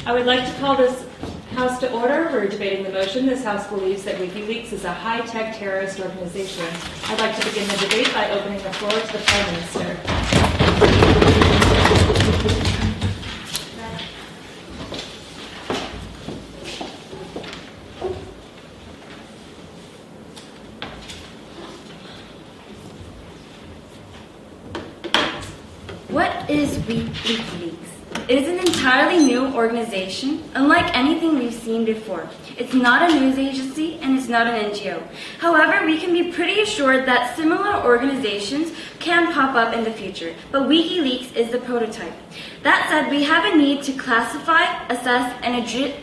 I would like to call this House to order. We're debating the motion. This House believes that WikiLeaks is a high-tech terrorist organization. I'd like to begin the debate by opening the floor to the Prime Minister. What is WikiLeaks? It is an entirely new organization, unlike anything we've seen before. It's not a news agency and it's not an NGO. However, we can be pretty assured that similar organizations can pop up in the future, but WikiLeaks is the prototype. That said, we have a need to classify, assess, and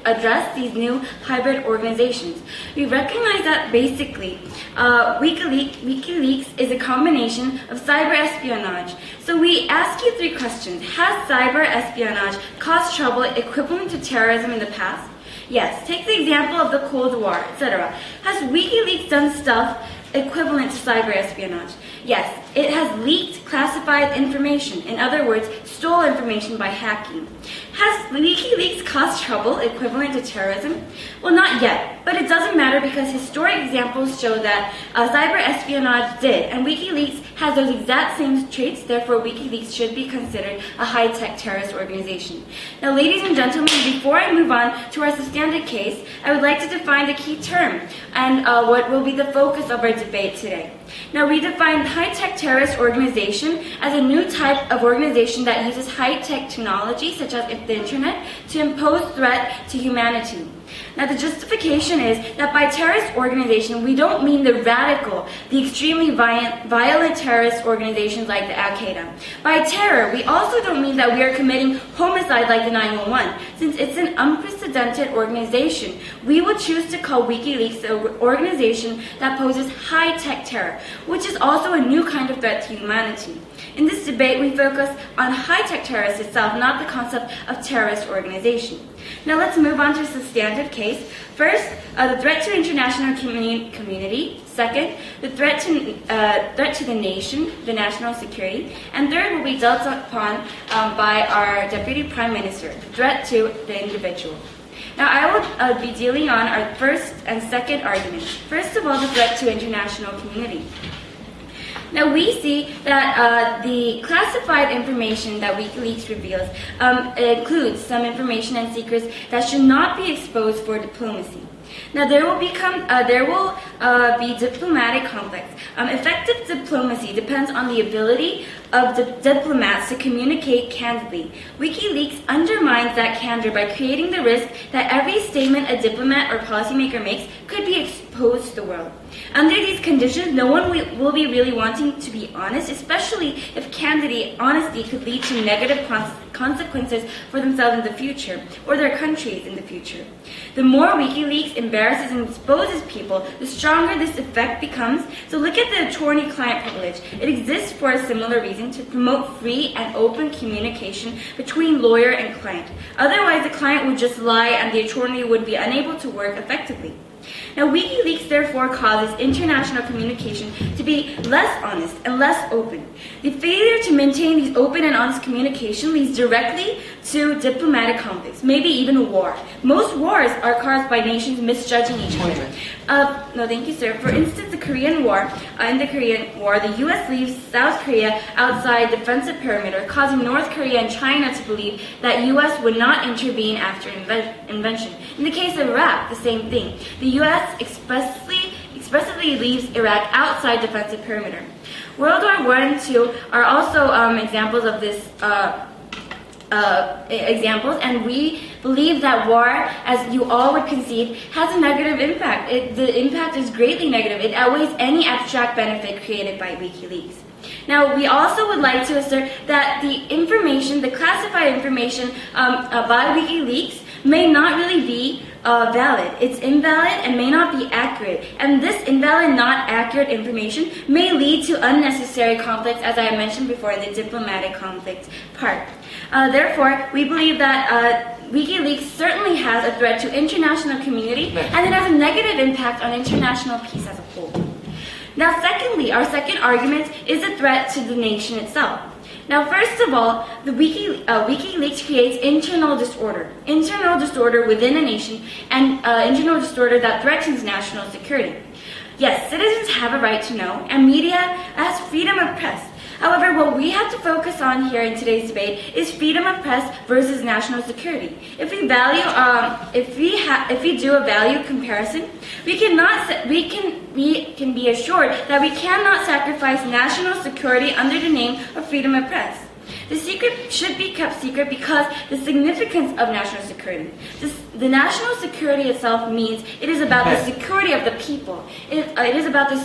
address these new hybrid organizations. We recognize that basically, WikiLeaks is a combination of cyber espionage. So we ask you three questions. Has cyber espionage caused trouble equivalent to terrorism in the past? Yes. Take the example of the Cold War, etc. Has WikiLeaks done stuff equivalent to cyber espionage? Yes. It has leaked classified information. In other words, stole information by hacking. Has WikiLeaks caused trouble equivalent to terrorism? Well, not yet, but it doesn't matter because historic examples show that cyber espionage did, and WikiLeaks has those exact same traits, therefore WikiLeaks should be considered a high-tech terrorist organization. Now, ladies and gentlemen, before I move on to our substantive case, I would like to define the key term and what will be the focus of our debate today. Now, we define high-tech terrorist organization as a new type of organization that uses high-tech technology, such as the internet, to impose threat to humanity. Now, the justification is that by terrorist organization, we don't mean the radical, the extremely violent terrorist organizations like the Al-Qaeda. By terror, we also don't mean that we are committing homicide like the 911. Since it's an unprecedented organization, we will choose to call WikiLeaks an organization that poses high-tech terror, which is also a new kind of threat to humanity. In this debate, we focus on high-tech terrorists itself, not the concept of terrorist organization. Now let's move on to a substantive case. First, the threat to international community. Second, the threat to the nation, the national security. And third will be dealt upon by our Deputy Prime Minister, the threat to the individual. Now I will be dealing on our first and second arguments. First of all, the threat to international community. Now we see that the classified information that WikiLeaks reveals includes some information and secrets that should not be exposed for diplomacy. Now there will be diplomatic conflicts. Effective diplomacy depends on the ability of the diplomats to communicate candidly. WikiLeaks undermines that candor by creating the risk that every statement a diplomat or policymaker makes could be exposed to the world. Under these conditions, no one will be really wanting to be honest, especially if candid honesty could lead to negative consequences for themselves in the future, or their countries in the future. The more WikiLeaks embarrasses and exposes people, the stronger this effect becomes. So look at the attorney-client privilege. It exists for a similar reason, to promote free and open communication between lawyer and client. Otherwise, the client would just lie and the attorney would be unable to work effectively. Now, WikiLeaks therefore causes international communication to be less honest and less open. The failure to maintain these open and honest communication leads directly to diplomatic conflicts, maybe even war. Most wars are caused by nations misjudging each other. No, thank you, sir. For instance, the Korean War. In the Korean War, the U.S. leaves South Korea outside defensive perimeter, causing North Korea and China to believe that U.S. would not intervene after invention. In the case of Iraq, the same thing. The U.S. expressively leaves Iraq outside defensive perimeter. World War I and II are also examples of this. Examples, and we believe that war, as you all would concede, has a negative impact. The impact is greatly negative. It outweighs any abstract benefit created by WikiLeaks. Now, we also would like to assert that the information, the classified information by WikiLeaks may not really be valid. It's invalid and may not be accurate. And this invalid, not accurate information may lead to unnecessary conflicts, as I mentioned before in the diplomatic conflict part. Therefore, we believe that WikiLeaks certainly has a threat to international community, and it has a negative impact on international peace as a whole. Now, secondly, our second argument is a threat to the nation itself. Now, first of all, the WikiLeaks creates internal disorder within a nation, and internal disorder that threatens national security. Yes, citizens have a right to know, and media has freedom of press. However, what we have to focus on here in today's debate is freedom of press versus national security. If we do a value comparison, we can be assured that we cannot sacrifice national security under the name of freedom of press. The secret should be kept secret because the significance of national security. The national security itself means it is about the security of the people. It is about the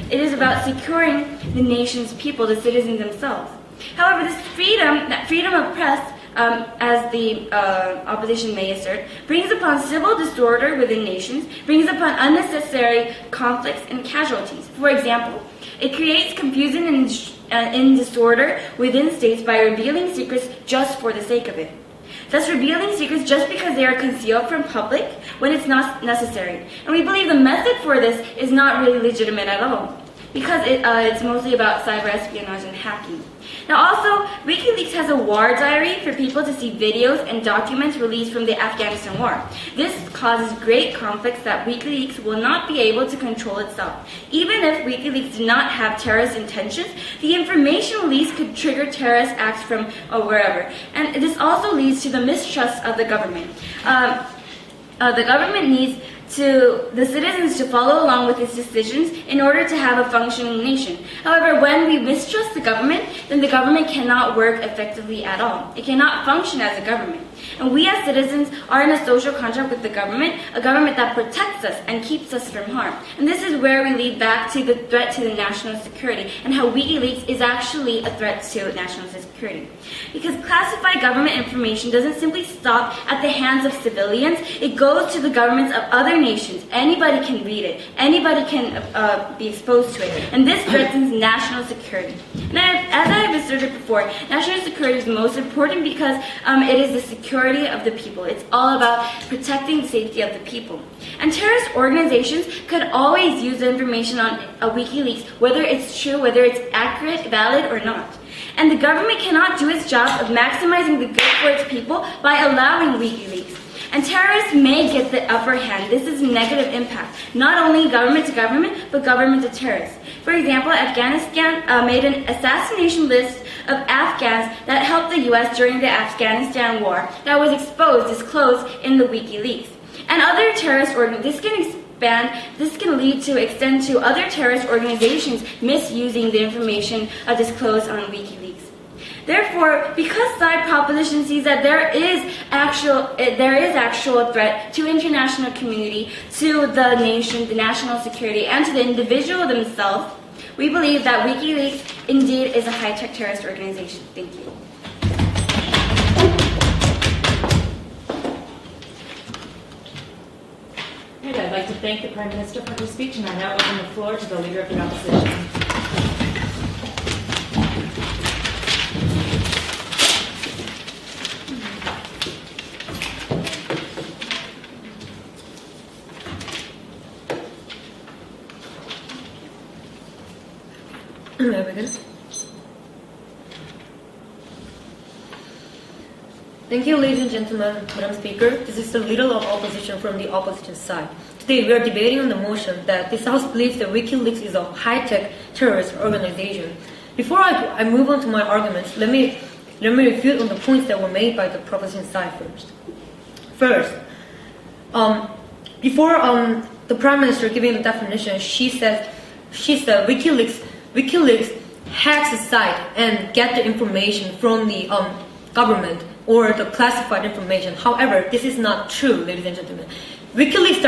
It is about securing the nation's people, the citizens themselves. However, this freedom of press, as the opposition may assert, brings upon civil disorder within nations, brings upon unnecessary conflicts and casualties. For example, it creates confusion and disorder within states by revealing secrets just for the sake of it. Thus revealing secrets just because they are concealed from public when it's not necessary. And we believe the method for this is not really legitimate at all, because it's mostly about cyber espionage and hacking. Now also, WikiLeaks has a war diary for people to see videos and documents released from the Afghanistan war. This causes great conflicts that WikiLeaks will not be able to control itself. Even if WikiLeaks did not have terrorist intentions, the information released could trigger terrorist acts from wherever. And this also leads to the mistrust of the government. The government needs the citizens to follow along with its decisions in order to have a functioning nation. However, when we mistrust the government, then the government cannot work effectively at all. It cannot function as a government. And we as citizens are in a social contract with the government, a government that protects us and keeps us from harm. And this is where we lead back to the threat to the national security and how WikiLeaks is actually a threat to national security. Because classified government information doesn't simply stop at the hands of civilians, it goes to the governments of other nations. Anybody can read it, anybody can be exposed to it, and this threatens national security. And as I have asserted before, national security is most important because it is the security of the people. It's all about protecting the safety of the people. And terrorist organizations could always use the information on WikiLeaks, whether it's true, whether it's accurate, valid, or not. And the government cannot do its job of maximizing the good for its people by allowing WikiLeaks. And terrorists may get the upper hand. This is a negative impact, not only government to government, but government to terrorists. For example, Afghanistan made an assassination list of Afghans that helped the U.S. during the Afghanistan war that was disclosed in the WikiLeaks. And other terrorist organizations, this can extend to other terrorist organizations misusing the information disclosed on WikiLeaks. Therefore, because side proposition sees that there is actual threat to international community, to the nation, the national security, and to the individual themselves, we believe that WikiLeaks indeed is a high-tech terrorist organization. Thank you. I'd like to thank the Prime Minister for her speech, and I now open the floor to the Leader of the Opposition. May I begin? Thank you, ladies and gentlemen, Madam Speaker. This is the Leader of Opposition from the opposition side. Today we are debating on the motion that this House believes that WikiLeaks is a high-tech terrorist organization. Before I move on to my arguments, let me refute on the points that were made by the proposition side first. First, before the Prime Minister giving the definition, she said WikiLeaks hacks the site and get the information from the government or the classified information. However, this is not true, ladies and gentlemen. WikiLeaks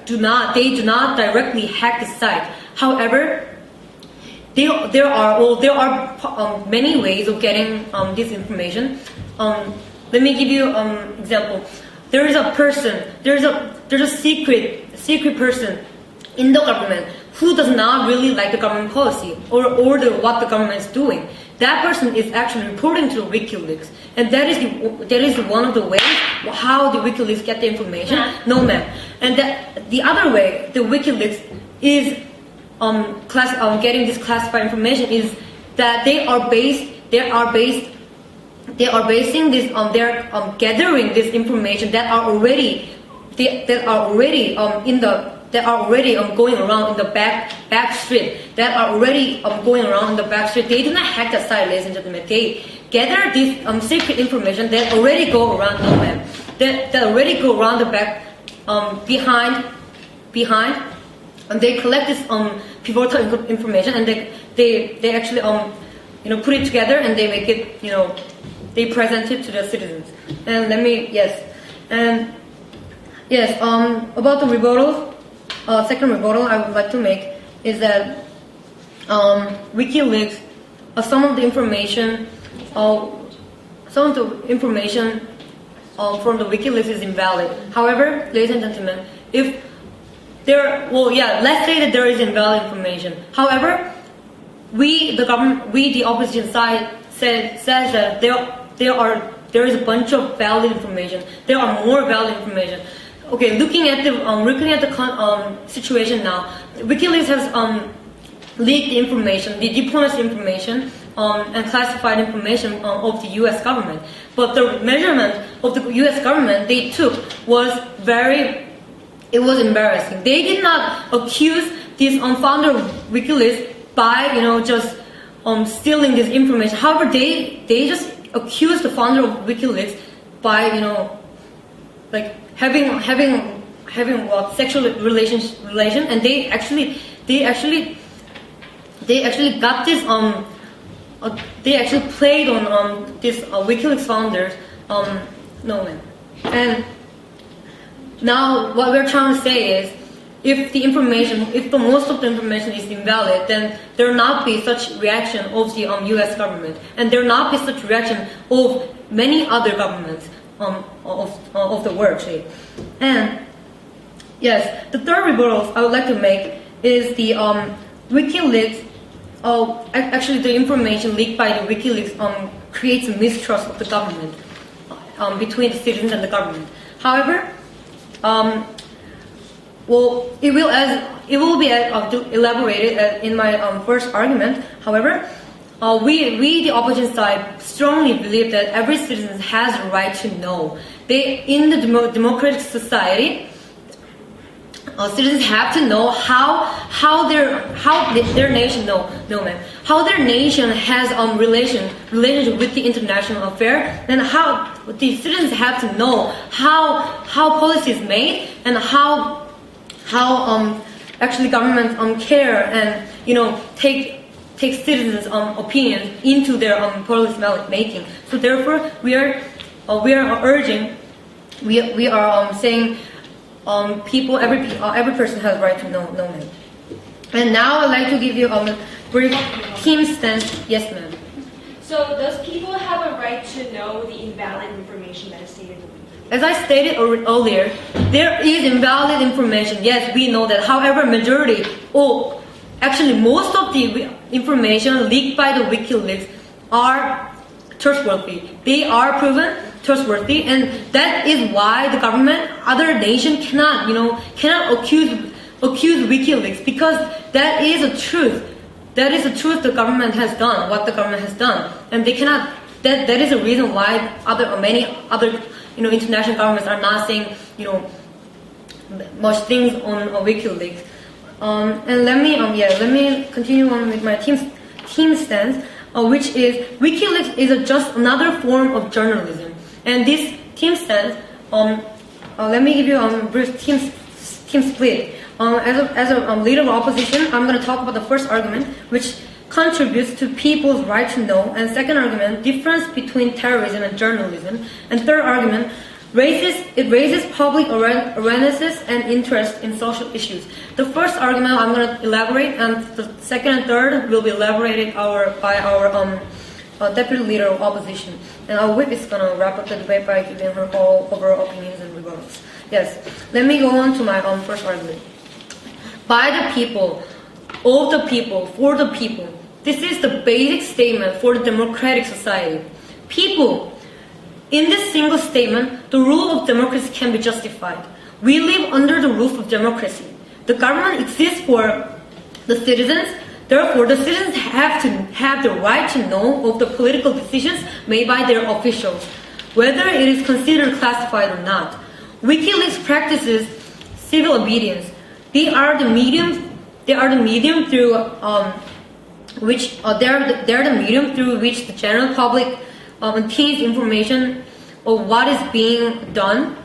do not directly hack the site. However, there are many ways of getting this information. Let me give you an example. There is a person. There's a secret person in the government who does not really like the government policy or what the government is doing. That person is actually reporting to WikiLeaks, and that is one of the ways how the WikiLeaks get the information. No, ma'am. And the other way the WikiLeaks is getting this classified information is that they are basing this they're gathering this information that are already going around in the back street, that are already going around in the back street. They do not hack the site, ladies and gentlemen. They gather this secret information that already go around that already go around the back behind, and they collect this pivotal information, and they actually put it together, and they make it they present it to the citizens. And about the rebuttal, second rebuttal I would like to make is that WikiLeaks, some of the information from the WikiLeaks is invalid. However, ladies and gentlemen, let's say that there is invalid information. However, the opposition side says that there is a bunch of valid information. There are more valid information. Okay, looking at the situation now, WikiLeaks has leaked the information, the diplomacy information, and classified information of the U.S. government. But the measurement of the U.S. government they took was embarrassing. They did not accuse this founder of WikiLeaks by just stealing this information. However, they just accused the founder of WikiLeaks by having what sexual relation, and they actually got this they actually played on this WikiLeaks founders Nolan. And now what we're trying to say is, if the most of the information is invalid, then there will not be such reaction of the U.S. government, and there will not be such reaction of many other governments of the world. And yes, the third rebuttal I would like to make is the WikiLeaks. Actually, the information leaked by the WikiLeaks creates a mistrust of the government between the citizens and the government. However, it will be elaborated in my first argument. However, we the opposition side strongly believe that every citizen has a right to know. In the democratic society, citizens have to know how their nation how their nation has relationship with the international affair, and how the citizens have to know how policy is made, and how actually governments care and take citizens' opinions into their policy making. So therefore, we are saying every person has a right to know it. And now I'd like to give you a brief team stance. Yes, ma'am. So does people have a right to know the invalid information that is stated in the WikiLeaks? As I stated earlier, there is invalid information. Yes, we know that. However, actually most of the information leaked by the WikiLeaks are trustworthy. They are proven trustworthy, and that is why the government, other nation cannot accuse WikiLeaks, because that is a truth. That is the truth the government has done, what the government has done, and they cannot. That is the reason why many other international governments are not saying much things on WikiLeaks. And let me continue on with my team stance, which is WikiLeaks is just another form of journalism. And this team stance, let me give you a brief team split. As a leader of opposition, I'm going to talk about the first argument, which contributes to people's right to know, and second argument, difference between terrorism and journalism, and third argument, raises public awareness and interest in social issues. The first argument I'm going to elaborate, and the second and third will be elaborated by our deputy leader of opposition. And our whip is going to wrap up the debate by giving her all overall opinions and rebuttals. Yes, let me go on to my first argument. By the people, of the people, for the people. This is the basic statement for the democratic society. People. In this single statement, the rule of democracy can be justified. We live under the roof of democracy. The government exists for the citizens. Therefore, the citizens have to have the right to know of the political decisions made by their officials, whether it is considered classified or not. WikiLeaks practices civil obedience. They are the medium through which the general public obtains information of what is being done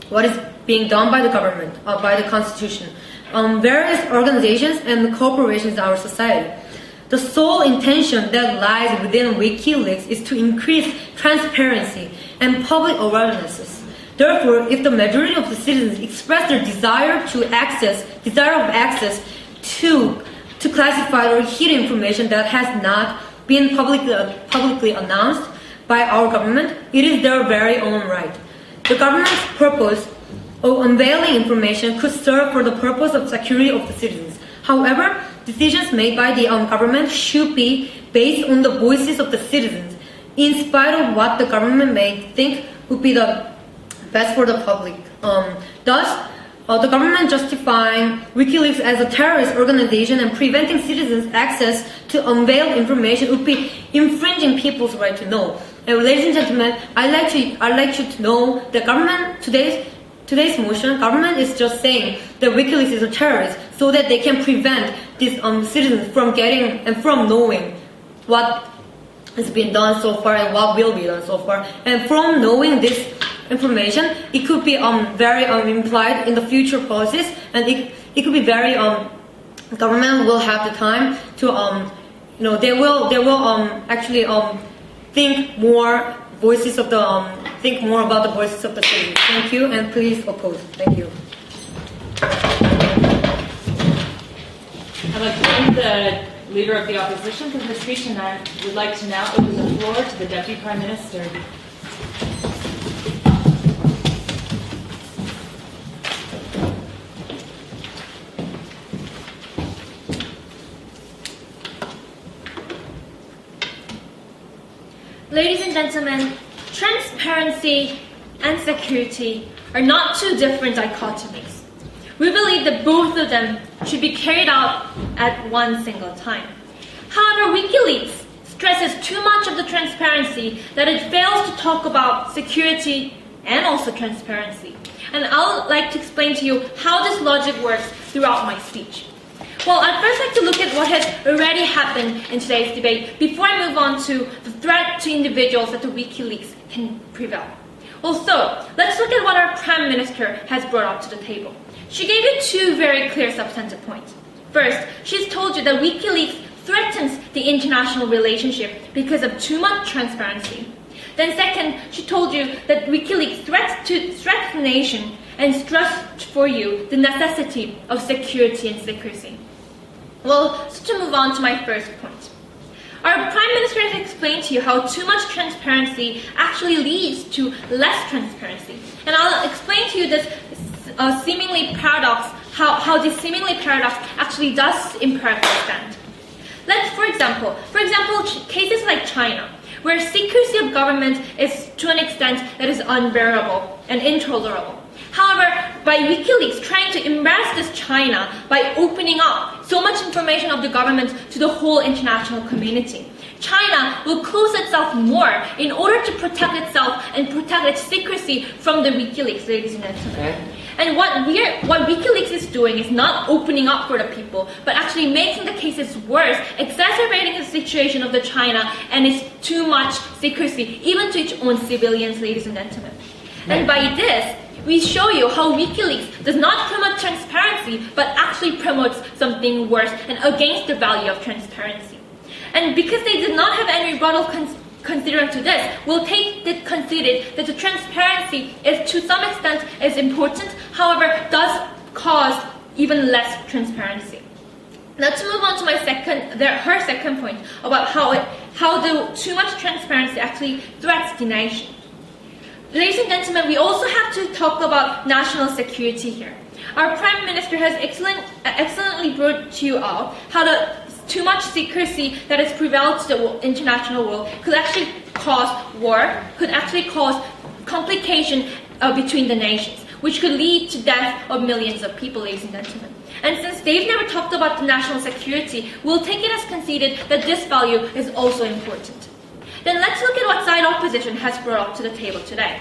by the government, by the constitution, various organizations and corporations in our society. The sole intention that lies within WikiLeaks is to increase transparency and public awarenesses. Therefore, if the majority of the citizens express their desire of access to classified or hidden information that has not been publicly announced by our government, it is their very own right. The government's purpose of unveiling information could serve for the purpose of security of the citizens. However, decisions made by the government should be based on the voices of the citizens, in spite of what the government may think would be the best for the public. Thus, the government justifying WikiLeaks as a terrorist organization and preventing citizens' access to unveiled information would be infringing people's right to know. And ladies and gentlemen, I'd like you to know that government today's motion, government is just saying that WikiLeaks is a terrorist so that they can prevent these citizens from getting and from knowing what has been done so far and what will be done so far. And from knowing this information, it could be very implied in the future policies, and it could be very government will have the time to they will actually think more about the voices of the citizens. Thank you, and please oppose. Thank you. I'd like to thank the Leader of the Opposition for her speech, and I would like to now open the floor to the Deputy Prime Minister. Ladies and gentlemen, transparency and security are not two different dichotomies. We believe that both of them should be carried out at one single time. However, WikiLeaks stresses too much of the transparency that it fails to talk about security and also transparency. And I'd like to explain to you how this logic works throughout my speech. Well, I'd first like to look at what has already happened in today's debate before I move on to the threat to individuals that the WikiLeaks can prevail. Well, so, let's look at what our Prime Minister has brought up to the table. She gave you two very clear substantive points. First, she's told you that WikiLeaks threatens the international relationship because of too much transparency. Then second, she told you that WikiLeaks threats the nation and stressed for you the necessity of security and secrecy. Well, so to move on to my first point. Our Prime Minister has explained to you how too much transparency actually leads to less transparency. And I'll explain to you this seemingly paradox, how this seemingly paradox actually does empirically stand. For example, cases like China, where secrecy of government is to an extent that is unbearable and intolerable. However, by WikiLeaks trying to embarrass this China by opening up so much information of the government to the whole international community, China will close itself more in order to protect itself and protect its secrecy from the WikiLeaks, ladies and gentlemen. Okay. And what WikiLeaks is doing is not opening up for the people, but actually making the cases worse, exacerbating the situation of the China and its too much secrecy, even to its own civilians, ladies and gentlemen. And by this, we show you how WikiLeaks does not promote transparency, but actually promotes something worse and against the value of transparency. And because they did not have any rebuttal considerant to this, we'll take it conceded that the transparency is to some extent is important, however, does cause even less transparency. Now to move on to her second point about how the too much transparency actually threats the nation. Ladies and gentlemen, we also have to talk about national security here. Our Prime Minister has excellently brought to you all how the too much secrecy that has prevailed to the international world could actually cause war, could actually cause complication between the nations. which could lead to death of millions of people, ladies and gentlemen. And since they've never talked about the national security, we'll take it as conceded that this value is also important. Then let's look at what side opposition has brought up to the table today.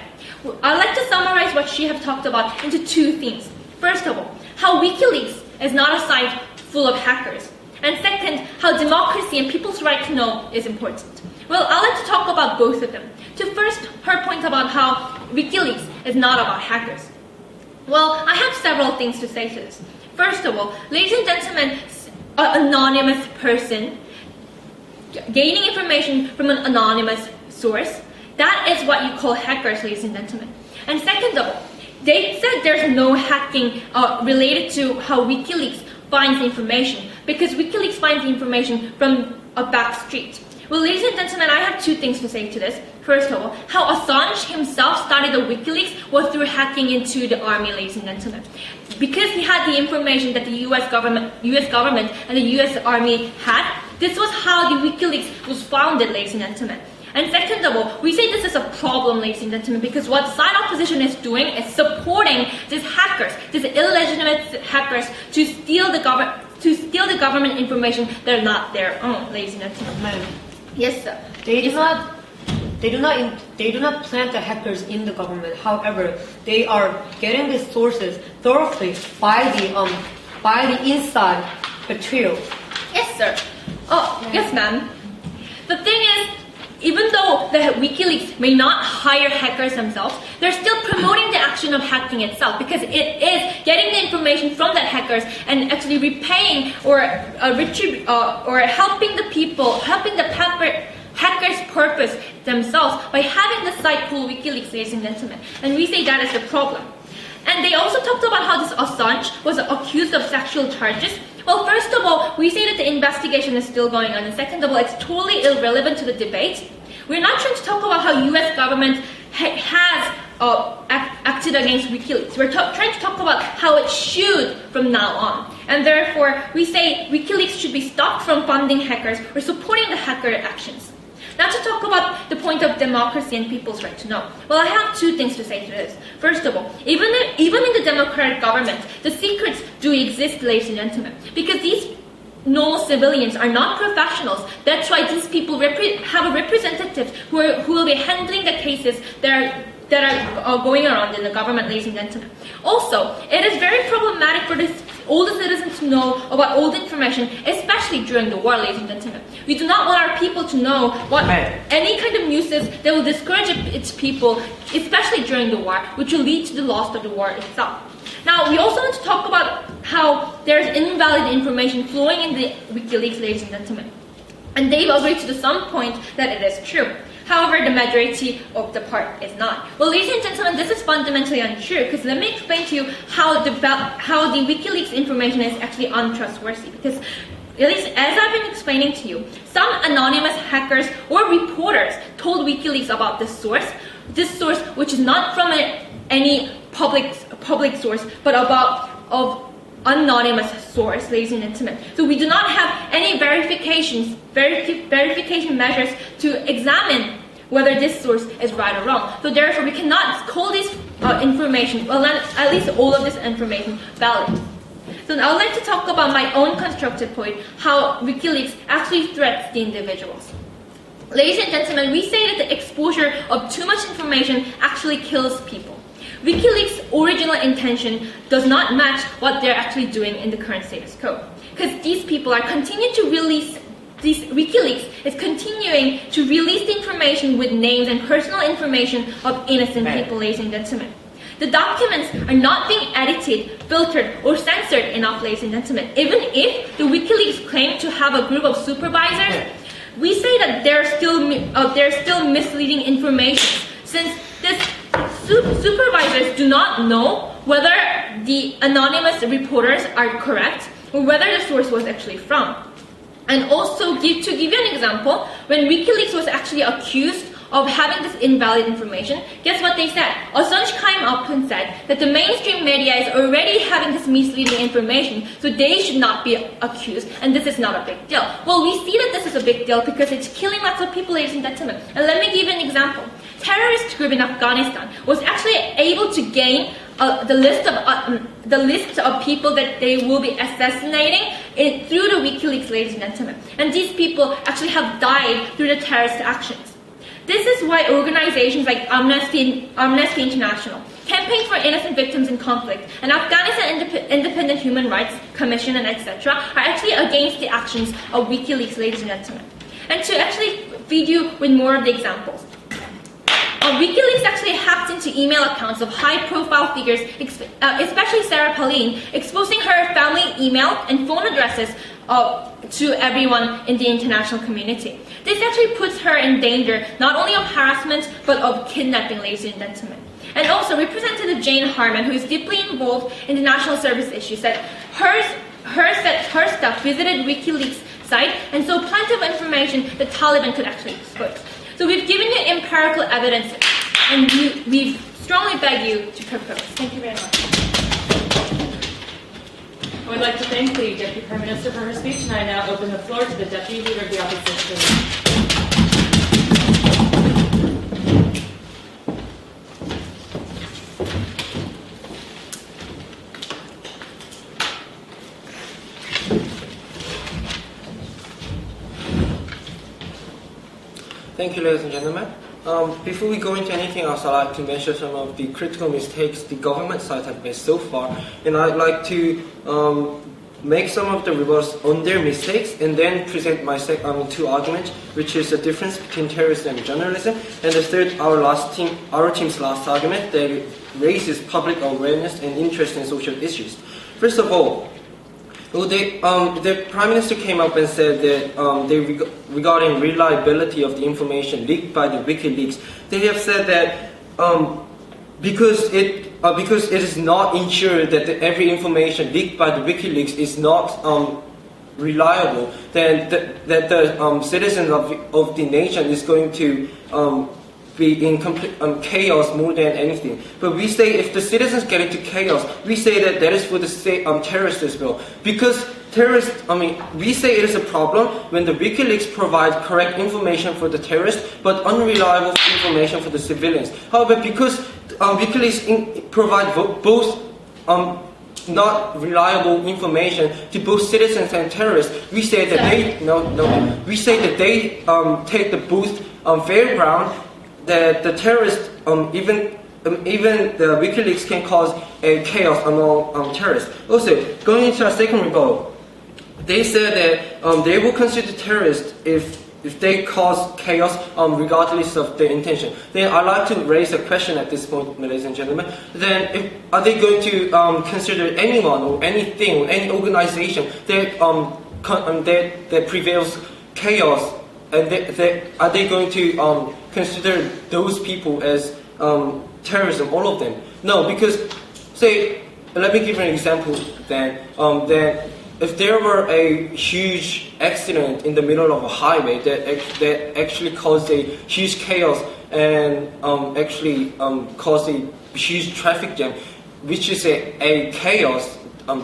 I'd like to summarize what she has talked about into two themes. First of all, how WikiLeaks is not a site full of hackers. And second, how democracy and people's right to know is important. Well, I'd like to talk about both of them. To first, her point about how WikiLeaks is not about hackers. Well, I have several things to say to this. First of all, ladies and gentlemen, an anonymous person gaining information from an anonymous source, that is what you call hackers, ladies and gentlemen. And second of all, they said there's no hacking related to how WikiLeaks finds the information, because WikiLeaks finds the information from a back street. Well, ladies and gentlemen, I have two things to say to this. First of all, how Assange himself started the WikiLeaks was through hacking into the army, ladies and gentlemen. Because he had the information that the US government and the US Army had, this was how the WikiLeaks was founded, ladies and gentlemen. And second of all, we say this is a problem, ladies and gentlemen, because what side opposition is doing is supporting these hackers, these illegitimate hackers, to steal the government information that are not their own, ladies and gentlemen. Ma'am, Yes, sir. they do not plant the hackers in the government. However, they are getting these sources thoroughly by the inside material. Yes, sir. Oh, yes, ma'am. The thing is, even though the WikiLeaks may not hire hackers themselves, they're still promoting the action of hacking itself, because it is getting the information from that hackers and actually repaying or helping the people, helping the hackers' purpose themselves by having the site called WikiLeaks, ladies and gentlemen. And we say that is the problem. And they also talked about how this Assange was accused of sexual charges. Well, first of all, we say that the investigation is still going on, and second of all, it's totally irrelevant to the debate. We're not trying to talk about how U.S. government has acted against WikiLeaks. We're trying to talk about how it should from now on. And therefore, we say WikiLeaks should be stopped from funding hackers or supporting the hacker actions. Now to talk about the point of democracy and people's right to know. Well, I have two things to say to this. First of all, even in the democratic government, the secrets do exist, ladies and gentlemen, because these normal civilians are not professionals. That's why these people have a representative who will be handling the cases that are going around in the government, ladies and gentlemen. Also, it is very problematic for all the citizens to know about all the information, especially during the war, ladies and gentlemen. We do not want our people to know what any kind of news is that will discourage its people, especially during the war, which will lead to the loss of the war itself. Now, we also want to talk about how there's invalid information flowing in the WikiLeaks, ladies and gentlemen. And they've agreed to some point that it is true. However, the majority of the part is not. Well, ladies and gentlemen, this is fundamentally untrue, because let me explain to you how the WikiLeaks information is actually untrustworthy. Because, at least as I've been explaining to you, some anonymous hackers or reporters told WikiLeaks about this source which is not from any public source, but of anonymous source, ladies and gentlemen. So we do not have any verification measures to examine whether this source is right or wrong. So therefore, we cannot call this information, well, at least all of this information, valid. So now I'd like to talk about my own constructive point, how WikiLeaks actually threats the individuals. Ladies and gentlemen, we say that the exposure of too much information actually kills people. WikiLeaks' original intention does not match what they're actually doing in the current status quo. Because these people are continuing to release, WikiLeaks is continuing to release the information with names and personal information of innocent people, ladies and gentlemen. The documents are not being edited, filtered, or censored enough, ladies and gentlemen. Even if the WikiLeaks claim to have a group of supervisors, we say that they're still misleading information, since this supervisors do not know whether the anonymous reporters are correct or whether the source was actually from. And also, to give you an example, when WikiLeaks was actually accused of having this invalid information, guess what they said? Assange came up and said that the mainstream media is already having this misleading information, so they should not be accused, and this is not a big deal. Well, we see that this is a big deal because it's killing lots of people, ladies and gentlemen. And let me give you an example. Terrorist group in Afghanistan was actually able to gain the list of people that they will be assassinating through the WikiLeaks, ladies and gentlemen. And these people actually have died through the terrorist actions. This is why organizations like Amnesty International, Campaign for Innocent Victims in Conflict, and Afghanistan Independent Human Rights Commission, and etc. are actually against the actions of WikiLeaks, ladies and gentlemen. And to actually feed you with more of the examples. WikiLeaks actually hacked into email accounts of high-profile figures, especially Sarah Palin, exposing her family email and phone addresses to everyone in the international community. This actually puts her in danger not only of harassment, but of kidnapping, ladies and gentlemen. And also, Representative Jane Harman, who is deeply involved in the national service issue, said her staff visited WikiLeaks site and saw plenty of information the Taliban could actually exploit. So we've given you empirical evidence, and we strongly beg you to propose. Thank you very much. I would like to thank the Deputy Prime Minister for her speech, and I now open the floor to the Deputy Leader of the Opposition. Thank you, ladies and gentlemen. Before we go into anything else, I'd like to mention some of the critical mistakes the government side have made so far, and I'd like to make some of the rebuttals on their mistakes, and then present my two arguments, which is the difference between terrorism and journalism, and the third, our team's last argument, that raises public awareness and interest in social issues. First of all, the Prime Minister came up and said that regarding reliability of the information leaked by the WikiLeaks, they have said that because it is not ensured that every information leaked by the WikiLeaks is not reliable, then that the citizens of the nation is going to be in complete chaos more than anything. But we say if the citizens get into chaos, we say that is for the terrorists as well. Because we say it is a problem when the WikiLeaks provide correct information for the terrorists, but unreliable information for the civilians. However, because WikiLeaks provide both not reliable information to both citizens and terrorists, we say that they take the both fair ground that the terrorists, even the WikiLeaks can cause a chaos among terrorists. Also, going into our second rebuttal, they said that they will consider terrorists if they cause chaos regardless of their intention. Then I'd like to raise a question at this point, ladies and gentlemen. Then are they going to consider anyone or anything or any organization that prevails chaos? And are they going to consider those people as terrorism, all of them? No, because, let me give you an example then. That if there were a huge accident in the middle of a highway that actually caused a huge chaos and actually caused a huge traffic jam, which is a chaos,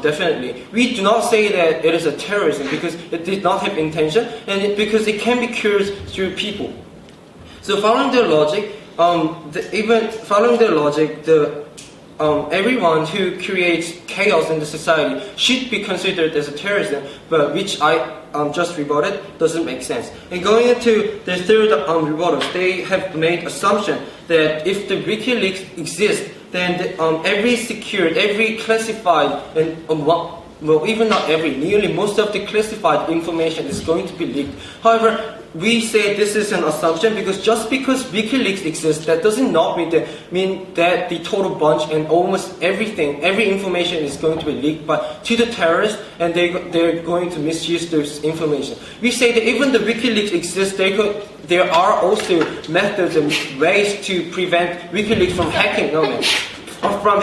definitely. We do not say that it is a terrorism because it did not have intention, and because it can be cured through people. So following their logic, everyone who creates chaos in the society should be considered as a terrorism, but which I just rebutted doesn't make sense. And going into the third rebuttal, they have made assumption that if the WikiLeaks exists, then every secured, every classified, and even not every, nearly most of the classified information is going to be leaked. However, we say this is an assumption because just because WikiLeaks exists, that doesn't mean that the total bunch and almost everything, every information is going to be leaked to the terrorists, and they're going to misuse this information. We say that even the WikiLeaks exists, there are also methods and ways to prevent WikiLeaks from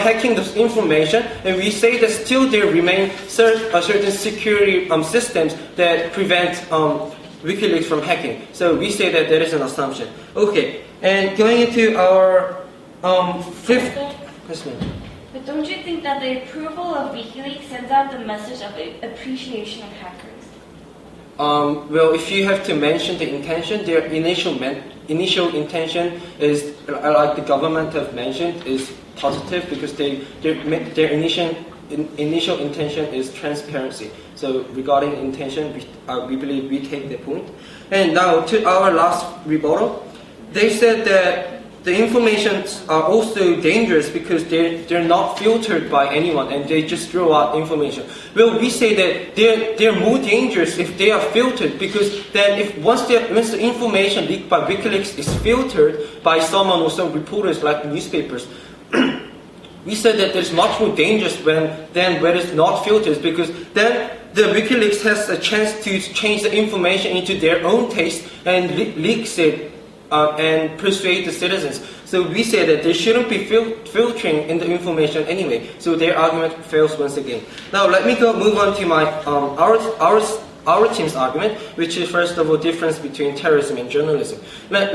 hacking this information, and we say that still there remain certain security systems that prevent WikiLeaks from hacking. So we say that is an assumption. Okay, and going into our fifth question. But don't you think that the approval of WikiLeaks sends out the message of appreciation of hackers? Well, if you have to mention the intention, their initial intention is, like the government have mentioned, is positive because their initial intention is transparency. So regarding intention, we believe we take the point. And now to our last rebuttal, they said that the informations are also dangerous because they're not filtered by anyone and they just throw out information. Well, we say that they're more dangerous if they are filtered, because then once the information leaked by WikiLeaks is filtered by someone or some reporters like newspapers, we said that there's much more dangerous when it's not filtered, because then the WikiLeaks has a chance to change the information into their own taste and leaks it and persuade the citizens. So we say that there shouldn't be filtering in the information anyway. So their argument fails once again. Now let me move on to my our team's argument, which is first of all difference between terrorism and journalism. Let's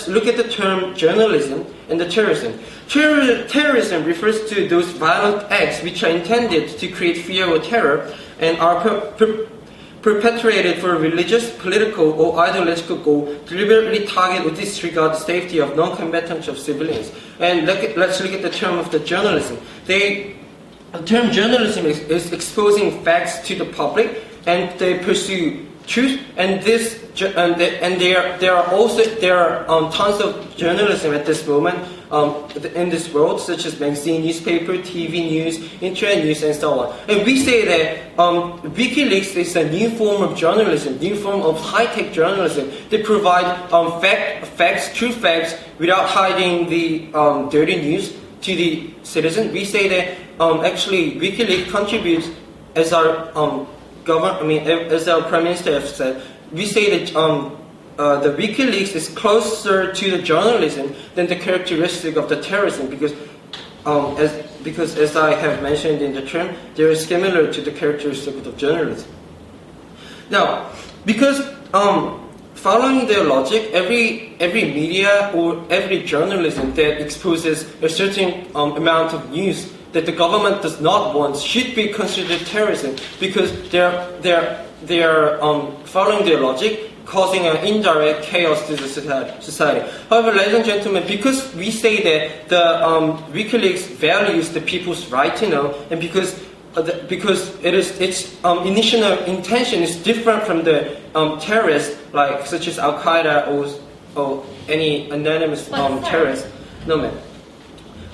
look at the term journalism and the terrorism. Terrorism refers to those violent acts which are intended to create fear or terror and are perpetrated for religious, political, or ideological goal, deliberately target or disregard the safety of non-combatants of civilians. And let's look at the term of the journalism. The term journalism is exposing facts to the public, and they pursue truth. And there are tons of journalism at this moment in this world, such as magazine, newspaper, TV news, internet news, and so on. And we say that WikiLeaks is a new form of journalism, new form of high-tech journalism. They provide true facts, without hiding the dirty news to the citizen. We say that actually WikiLeaks contributes, as our as our Prime Minister has said, we say that the WikiLeaks is closer to the journalism than the characteristic of the terrorism, because as I have mentioned in the term, they are similar to the characteristic of the journalism. Now, because following their logic, every media or every journalism that exposes a certain amount of news that the government does not want should be considered terrorism, because they're following their logic, causing an indirect chaos to the society. However, ladies and gentlemen, because we say that the WikiLeaks values the people's right to know, and because its initial intention is different from the terrorists, like such as Al Qaeda or any anonymous terrorist. No, man.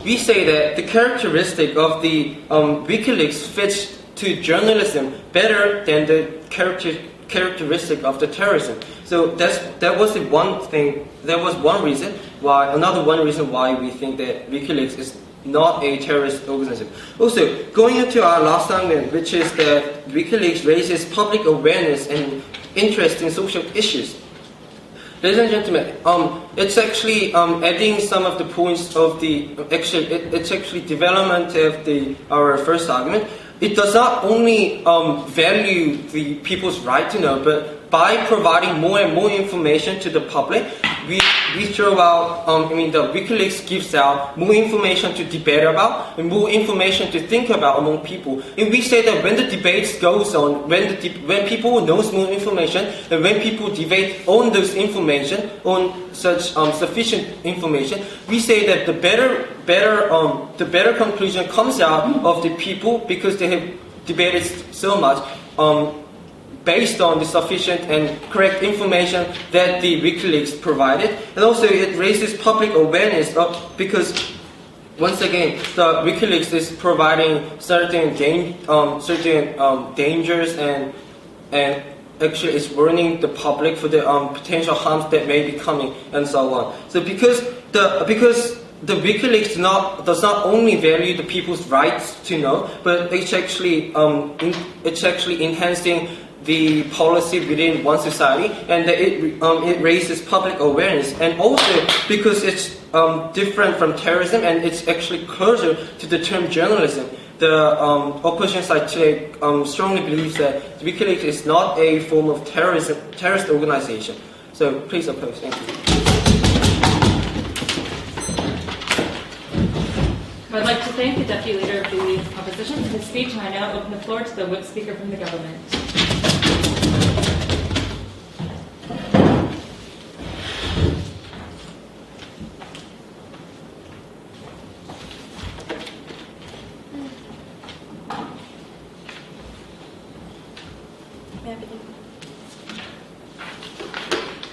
We say that the characteristic of the WikiLeaks fits to journalism better than the characteristic of the terrorism. So that was one thing. That was one reason why. Another one reason why we think that WikiLeaks is not a terrorist organization. Also, going into our last argument, which is that WikiLeaks raises public awareness and interest in social issues. Ladies and gentlemen, it's actually adding some of the points of the it's actually development of our first argument. It does not only value the people's right to know, but by providing more and more information to the public, we throw out, the WikiLeaks gives out more information to debate about and more information to think about among people. And we say that when the debates goes on, when people knows more information, and when people debate on those information, on such sufficient information, we say that the better conclusion comes out of the people, because they have debated so much based on the sufficient and correct information that the WikiLeaks provided. And also it raises public awareness because once again the WikiLeaks is providing certain dangers and actually it's warning the public for the potential harms that may be coming and so on. So because the WikiLeaks does not only value the people's rights to know, but it's actually enhancing the policy within one society, and it raises public awareness, and also because it's different from terrorism and it's actually closer to the term journalism. The opposition side today strongly believes that WikiLeaks is not a form of terrorist organization. So please oppose. Thank you. I'd like to thank the Deputy Leader of the Opposition for his speech, and I now open the floor to the whip speaker from the government.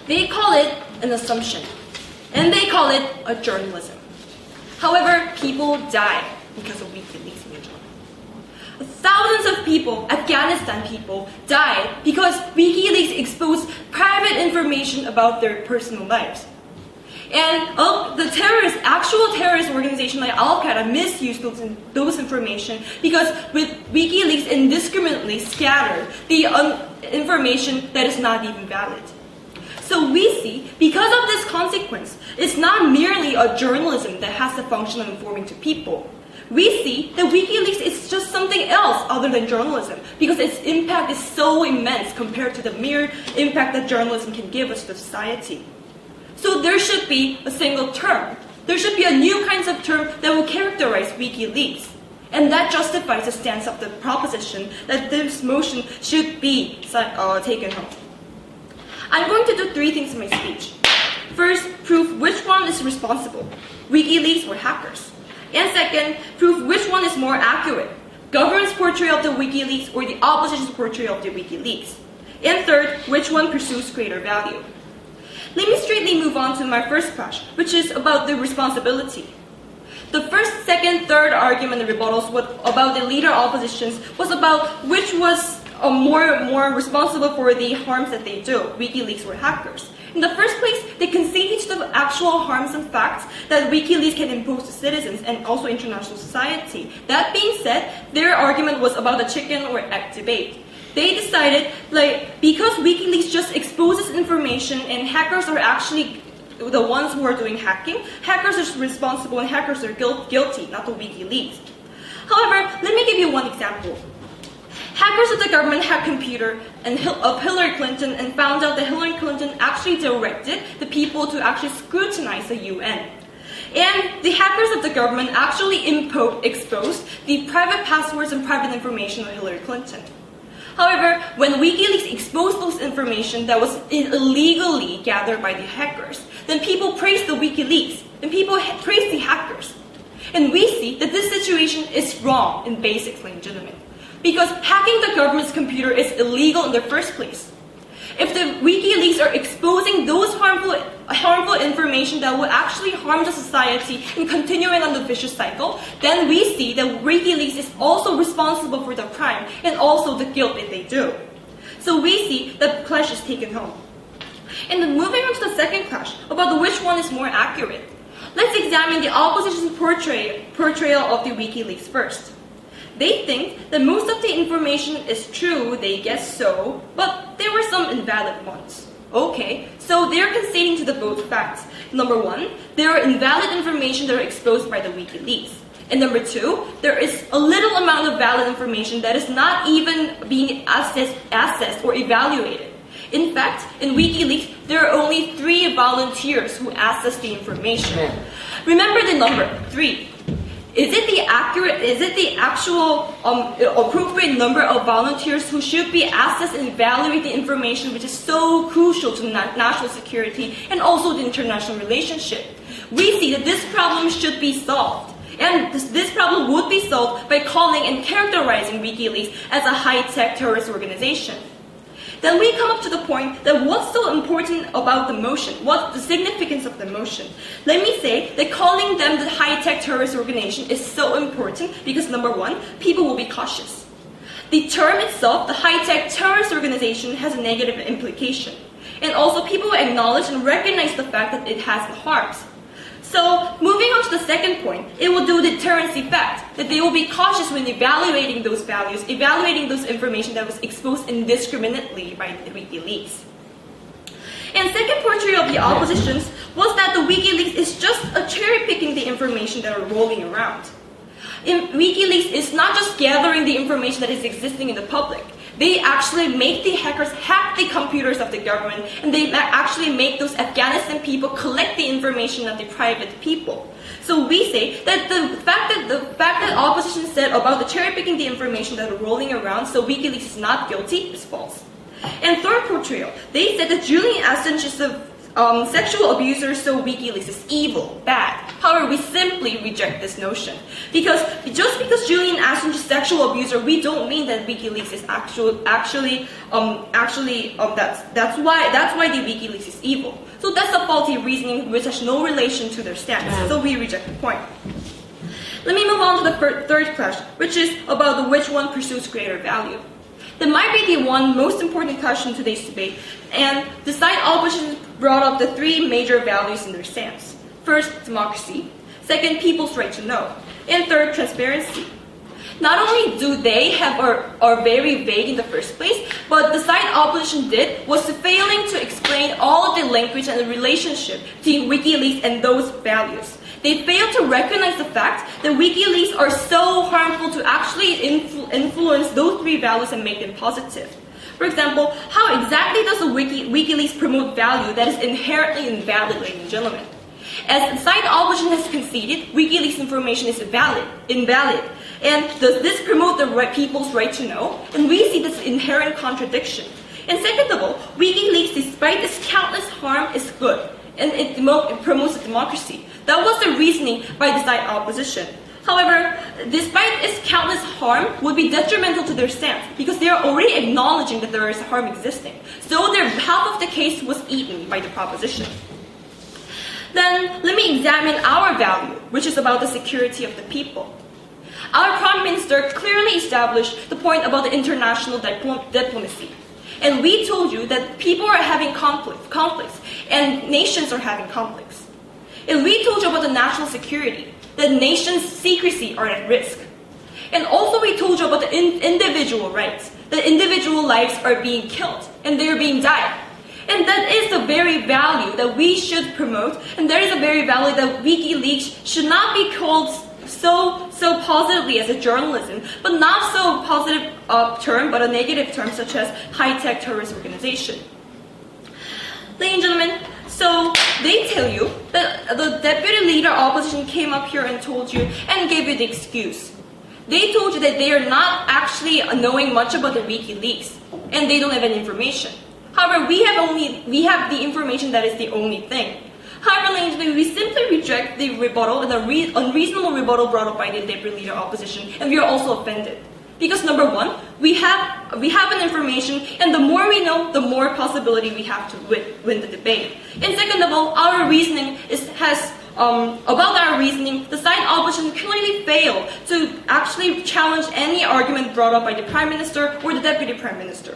They call it an assumption, and they call it a journalism. However, people died because of WikiLeaks in Israel. Thousands of people, Afghanistan people, died because WikiLeaks exposed private information about their personal lives. And the actual terrorist organization like Al-Qaeda misused those information because with WikiLeaks indiscriminately scattered the information that is not even valid. So we see, because of this consequence, it's not merely a journalism that has the function of informing to people. We see that WikiLeaks is just something else other than journalism because its impact is so immense compared to the mere impact that journalism can give us to society. So there should be a single term. There should be a new kinds of term that will characterize WikiLeaks. And that justifies the stance of the proposition that this motion should be taken home. I'm going to do 3 things in my speech. First, prove which one is responsible, WikiLeaks or hackers. And second, prove which one is more accurate, government's portrayal of the WikiLeaks or the opposition's portrayal of the WikiLeaks. And third, which one pursues greater value. Let me straightly move on to my first clash, which is about the responsibility. The first, second, third argument and rebuttals about the leader oppositions was about which was more responsible for the harms that they do, WikiLeaks or hackers. In the first place, they conceded to the actual harms and facts that WikiLeaks can impose to citizens and also international society. That being said, their argument was about the chicken or egg debate. They decided, because WikiLeaks just exposes information and hackers are actually the ones who are doing hacking, hackers are responsible and hackers are guilty, not the WikiLeaks. However, let me give you one example. Hackers of the government hacked computer of Hillary Clinton and found out that Hillary Clinton actually directed the people to actually scrutinize the UN. And the hackers of the government actually exposed the private passwords and private information of Hillary Clinton. However, when WikiLeaks exposed those information that was illegally gathered by the hackers, then people praised the WikiLeaks, and people praised the hackers. And we see that this situation is wrong and basically legitimate, because hacking the government's computer is illegal in the first place. If the WikiLeaks are exposing those harmful information that will actually harm the society and continuing on the vicious cycle, then we see that WikiLeaks is also responsible for the crime and also the guilt that they do. So we see that the clash is taken home. And then moving on to the second clash, about which one is more accurate. Let's examine the opposition's portrayal of the WikiLeaks first. They think that most of the information is true, they guess so, but there were some invalid ones. Okay, so they're conceding to the both facts. Number 1, there are invalid information that are exposed by the WikiLeaks. And number 2, there is a little amount of valid information that is not even being assessed or evaluated. In fact, in WikiLeaks, there are only 3 volunteers who access the information. Remember the number 3. Is it the actual appropriate number of volunteers who should be assessed and evaluate the information which is so crucial to national security and also the international relationship? We see that this problem should be solved. And this problem would be solved by calling and characterizing WikiLeaks as a high-tech terrorist organization. Then we come up to the point that what's so important about the motion? What's the significance of the motion? Let me say that calling them the high-tech terrorist organization is so important because number 1, people will be cautious. The term itself, the high-tech terrorist organization, has a negative implication. And also people will acknowledge and recognize the fact that it has harms. So, moving on to the second point, it will do the deterrence effect, that they will be cautious when evaluating those values, evaluating those information that was exposed indiscriminately by the WikiLeaks. And second portrayal of the oppositions was that the WikiLeaks is just a cherry-picking the information that are rolling around. WikiLeaks is not just gathering the information that is existing in the public. They actually make the hackers hack the computers of the government, and they actually make those Afghanistan people collect the information of the private people. So we say that the fact that opposition said about the cherry-picking the information that are rolling around, so WikiLeaks is not guilty, is false. And third portrayal, they said that Julian Assange is a sexual abuser, so WikiLeaks is evil, bad. However, we simply reject this notion because just because Julian Assange is a sexual abuser, we don't mean that WikiLeaks is that's why the WikiLeaks is evil. So that's a faulty reasoning which has no relation to their stance. So we reject the point. Let me move on to the third question, which is about which one pursues greater value. That might be the most important question in today's debate, and the side opposition brought up the three major values in their stance. First, democracy. Second, people's right to know. And third, transparency. Not only do they are very vague in the first place, but the side opposition did was failing to explain all of the language and the relationship between WikiLeaks and those values. They failed to recognize the fact that WikiLeaks are so harmful to actually influence those three values and make them positive. For example, how exactly does the WikiLeaks promote value that is inherently invalid, ladies and gentlemen? As the side opposition has conceded, WikiLeaks information is invalid. And does this promote the people's right to know? And we see this inherent contradiction. And second of all, WikiLeaks, despite its countless harm, is good. And it promotes democracy. That was the reasoning by the side opposition. However, despite its countless harm, would be detrimental to their stance because they are already acknowledging that there is harm existing. So their half of the case was eaten by the proposition. Then let me examine our value, which is about the security of the people. Our Prime Minister clearly established the point about the international diplomacy. And we told you that people are having conflicts, and nations are having conflicts. And we told you about the national security, that nations' secrecy are at risk. And also we told you about the individual rights, that individual lives are being killed, and they're being died. And that is the very value that we should promote, and that is the very value that WikiLeaks should not be called so positively as a journalism, but not so positive term, but a negative term such as high-tech terrorist organization. Ladies and gentlemen, so they tell you that the deputy leader opposition came up here and told you and gave you the excuse. They told you that they are not actually knowing much about the WikiLeaks, and they don't have any information. However, we have the information that is the only thing. However, ladies and gentlemen, we simply reject the rebuttal and the unreasonable rebuttal brought up by the deputy leader opposition, and we are also offended. Because number one, we have an information, and the more we know, the more possibility we have to win the debate. And second of all, our reasoning about our reasoning, the side opposition clearly failed to actually challenge any argument brought up by the Prime Minister or the Deputy Prime Minister.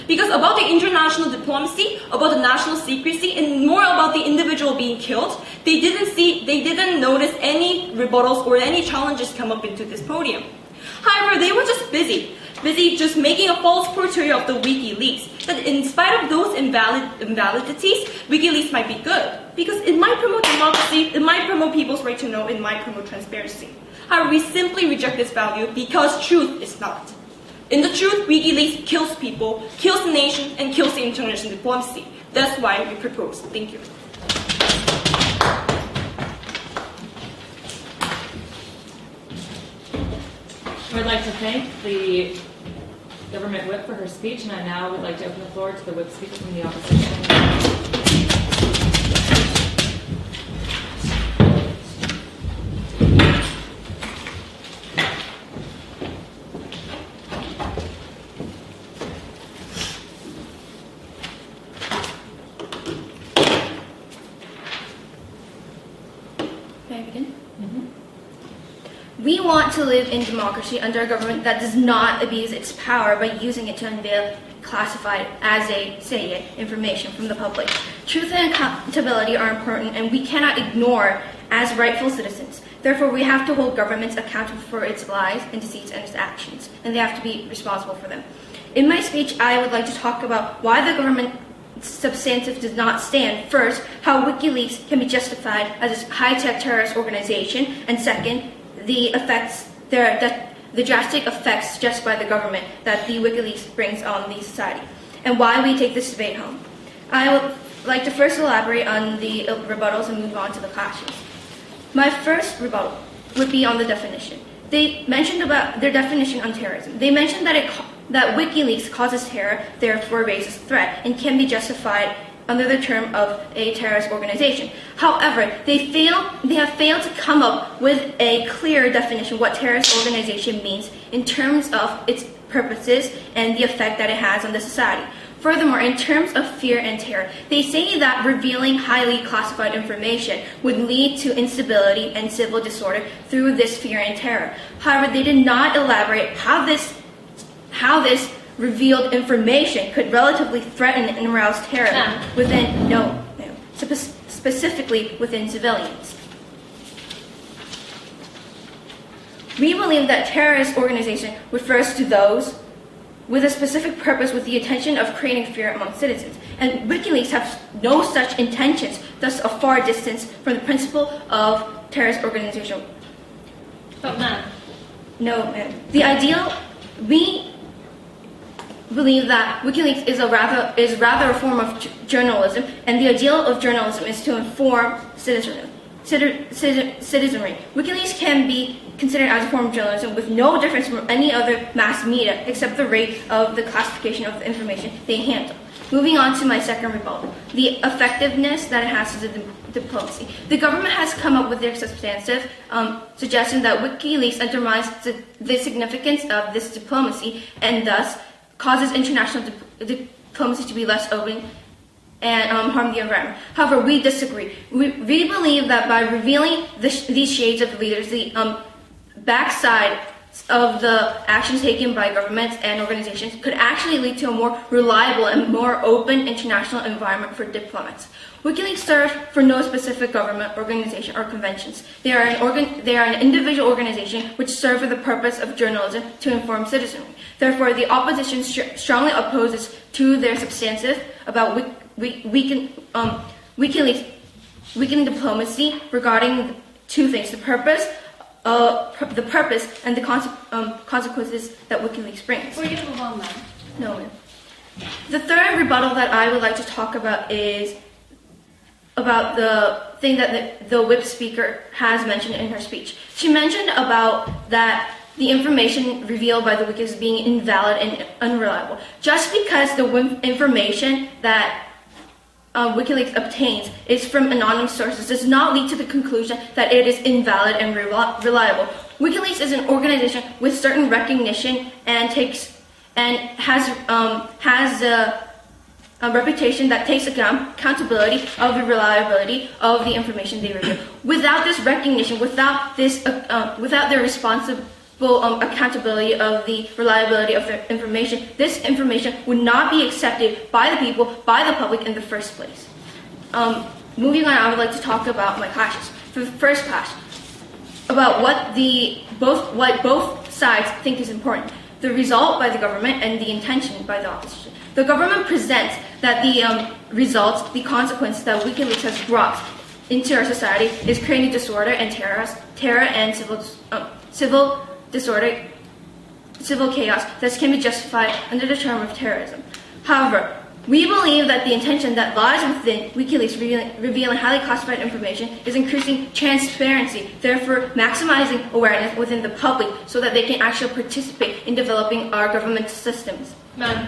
Because about the international diplomacy, about the national secrecy, and more about the individual being killed, they didn't notice any rebuttals or any challenges come up into this podium. However, they were just busy just making a false portrayal of the WikiLeaks, that in spite of those invalidities, WikiLeaks might be good, because it might promote democracy, it might promote people's right to know, it might promote transparency. However, we simply reject this value because truth is not. In the truth, WikiLeaks kills people, kills the nation, and kills the international diplomacy. That's why we propose. Thank you. I'd like to thank the government whip for her speech, and I now would like to open the floor to the whip speaker from the opposition. May I begin? We want to live in democracy under a government that does not abuse its power by using it to unveil classified, as they say it, information from the public. Truth and accountability are important, and we cannot ignore as rightful citizens. Therefore, we have to hold governments accountable for its lies and deceits and its actions, and they have to be responsible for them. In my speech, I would like to talk about why the government substantive does not stand. First, how WikiLeaks can be justified as a high-tech terrorist organization, and second, the drastic effects suggested by the government that the WikiLeaks brings on the society, and why we take this debate home. I would like to first elaborate on the rebuttals and move on to the clashes. My first rebuttal would be on the definition. They mentioned about their definition on terrorism. They mentioned that WikiLeaks causes terror, therefore raises threat, and can be justified under the term of a terrorist organization. However, they have failed to come up with a clear definition of what terrorist organization means in terms of its purposes and the effect that it has on the society. Furthermore, in terms of fear and terror, they say that revealing highly classified information would lead to instability and civil disorder through this fear and terror. However, they did not elaborate how this revealed information could relatively threaten and arouse terror specifically within civilians. We believe that terrorist organization refers to those with a specific purpose with the intention of creating fear among citizens. And WikiLeaks have no such intentions, thus a far distance from the principle of terrorist organization. But ma'am. No, ma'am. We believe that WikiLeaks is rather a form of journalism, and the ideal of journalism is to inform citizenry. WikiLeaks can be considered as a form of journalism with no difference from any other mass media except the rate of the classification of the information they handle. Moving on to my second rebuttal, the effectiveness that it has to the diplomacy. The government has come up with their substantive suggestion that WikiLeaks undermines the significance of this diplomacy and thus causes international diplomacy to be less open and harm the environment. However, we disagree. We believe that by revealing these shades of leaders, the backside of the actions taken by governments and organizations could actually lead to a more reliable and more open international environment for diplomats. WikiLeaks serve for no specific government, organization, or conventions. They are an individual organization which serve for the purpose of journalism to inform citizenry. Therefore, the opposition strongly opposes to their substantive about weakening diplomacy regarding two things: the purpose and the consequences that WikiLeaks brings. Before you move on, ma'am. No, ma'am. The third rebuttal that I would like to talk about is about the thing that the whip speaker has mentioned in her speech. She mentioned about that the information revealed by the WikiLeaks is being invalid and unreliable. Just because the information that WikiLeaks obtains is from anonymous sources does not lead to the conclusion that it is invalid and reliable. WikiLeaks is an organization with certain recognition and has a reputation that takes accountability of the reliability of the information they reveal. Without this recognition, without their responsible accountability of the reliability of their information, this information would not be accepted by the people, by the public in the first place. Moving on, I would like to talk about my clashes. For the first clash, about what both sides think is important: the result by the government and the intention by the opposition. The government presents that the results, the consequences that WikiLeaks has brought into our society is creating disorder and terror and civil disorder, civil chaos that can be justified under the term of terrorism. However, we believe that the intention that lies within WikiLeaks revealing highly classified information is increasing transparency, therefore maximizing awareness within the public so that they can actually participate in developing our government systems. Ma'am.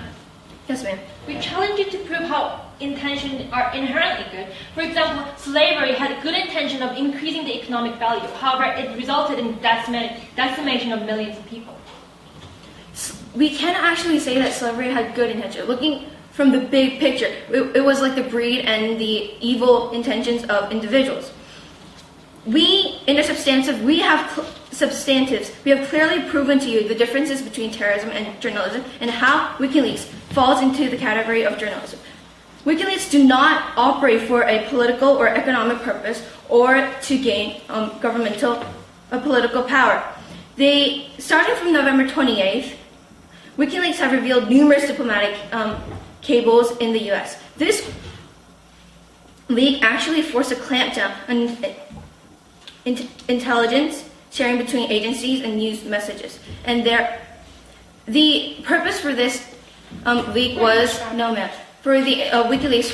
Yes, ma'am. We challenge you to prove how intentions are inherently good. For example, slavery had good intention of increasing the economic value. However, it resulted in decimation of millions of people. We can actually say that slavery had good intention. Looking from the big picture, it was like the greed and the evil intentions of individuals. In our substantives, we have clearly proven to you the differences between terrorism and journalism and how WikiLeaks falls into the category of journalism. WikiLeaks do not operate for a political or economic purpose or to gain political power. Starting from November 28th, WikiLeaks have revealed numerous diplomatic cables in the U.S. This leak actually forced a clampdown on intelligence sharing between agencies and news messages. And the purpose for this leak was for the WikiLeaks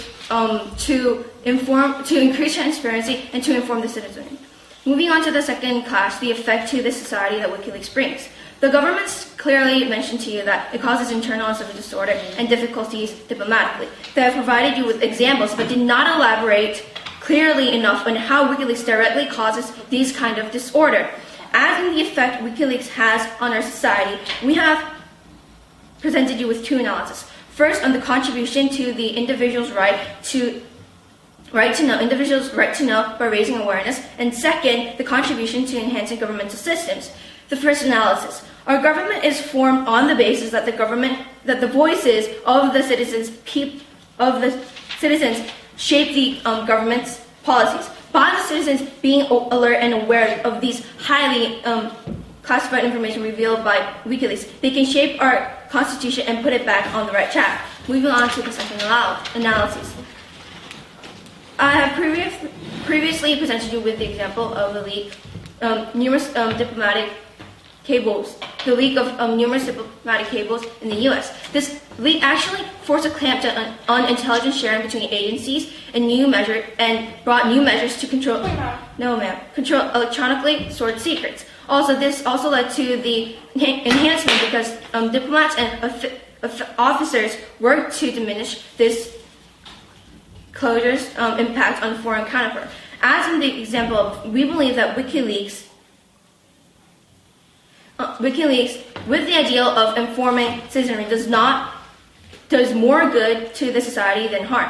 to increase transparency and to inform the citizenry. Moving on to the second clash, the effect to the society that WikiLeaks brings. The government's clearly mentioned to you that it causes internal and civil disorder and difficulties diplomatically. They have provided you with examples but did not elaborate clearly enough on how WikiLeaks directly causes these kind of disorder. As in the effect WikiLeaks has on our society, we have presented you with two analyses. First, on the contribution to the individual's right to know by raising awareness, and second, the contribution to enhancing governmental systems. The first analysis. Our government is formed on the basis that the voices of the citizens shape the government's policies. By the citizens being alert and aware of these highly classified information revealed by WikiLeaks, they can shape our constitution and put it back on the right track. Moving on to the second analysis. I have previously presented you with the example of the leak numerous diplomatic cables, the leak of numerous diplomatic cables in the U.S. This leak actually forced a clampdown on intelligence sharing between agencies and brought new measures to control electronically stored secrets. Also, this also led to the enhancement because diplomats and officers worked to diminish this closure's impact on foreign counterpart. As in the example, we believe that WikiLeaks, with the ideal of informing citizenry, does more good to the society than harm.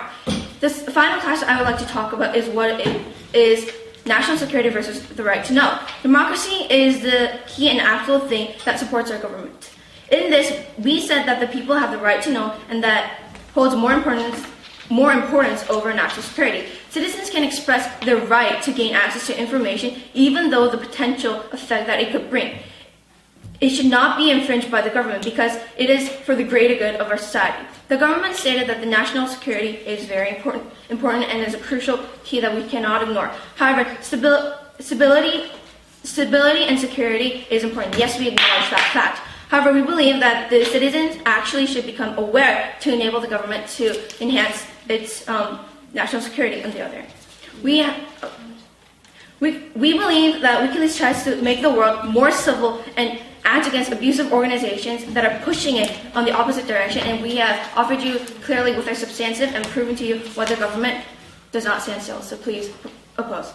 This final class I would like to talk about is what it is national security versus the right to know. Democracy is the key and actual thing that supports our government. In this, we said that the people have the right to know, and that holds more importance over national security. Citizens can express their right to gain access to information, even though the potential effect that it could bring. It should not be infringed by the government because it is for the greater good of our society. The government stated that the national security is very important and is a crucial key that we cannot ignore. However, stability and security is important. Yes, we acknowledge that fact. However, we believe that the citizens actually should become aware to enable the government to enhance its national security on the other hand. We believe that WikiLeaks tries to make the world more civil and act against abusive organizations that are pushing it on the opposite direction, and we have offered you clearly with our substantive and proven to you why the government does not stand still. So please oppose.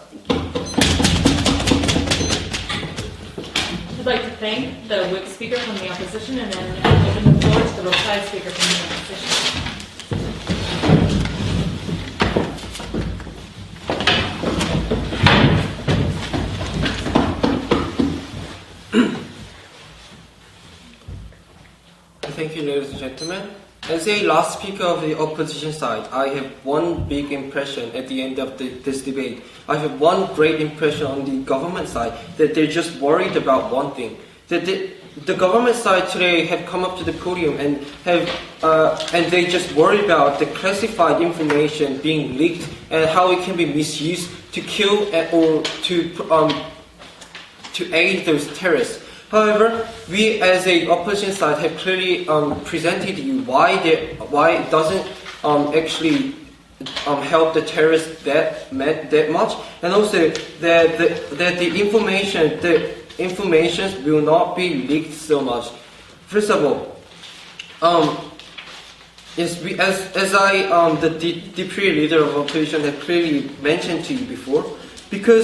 I'd like to thank the WIC speaker from the opposition and then open the floor to the reply speaker from the opposition. Thank you, ladies and gentlemen. As a last speaker of the opposition side, I have one big impression at the end of this debate. I have one great impression on the government side, that they're just worried about one thing. That the government side today have come up to the podium and they just worry about the classified information being leaked and how it can be misused to kill or to aid those terrorists. However, we as a opposition side have clearly presented you why it doesn't actually help the terrorists that much, and also that the information will not be leaked so much. First of all, the deputy leader of opposition had clearly mentioned to you before, because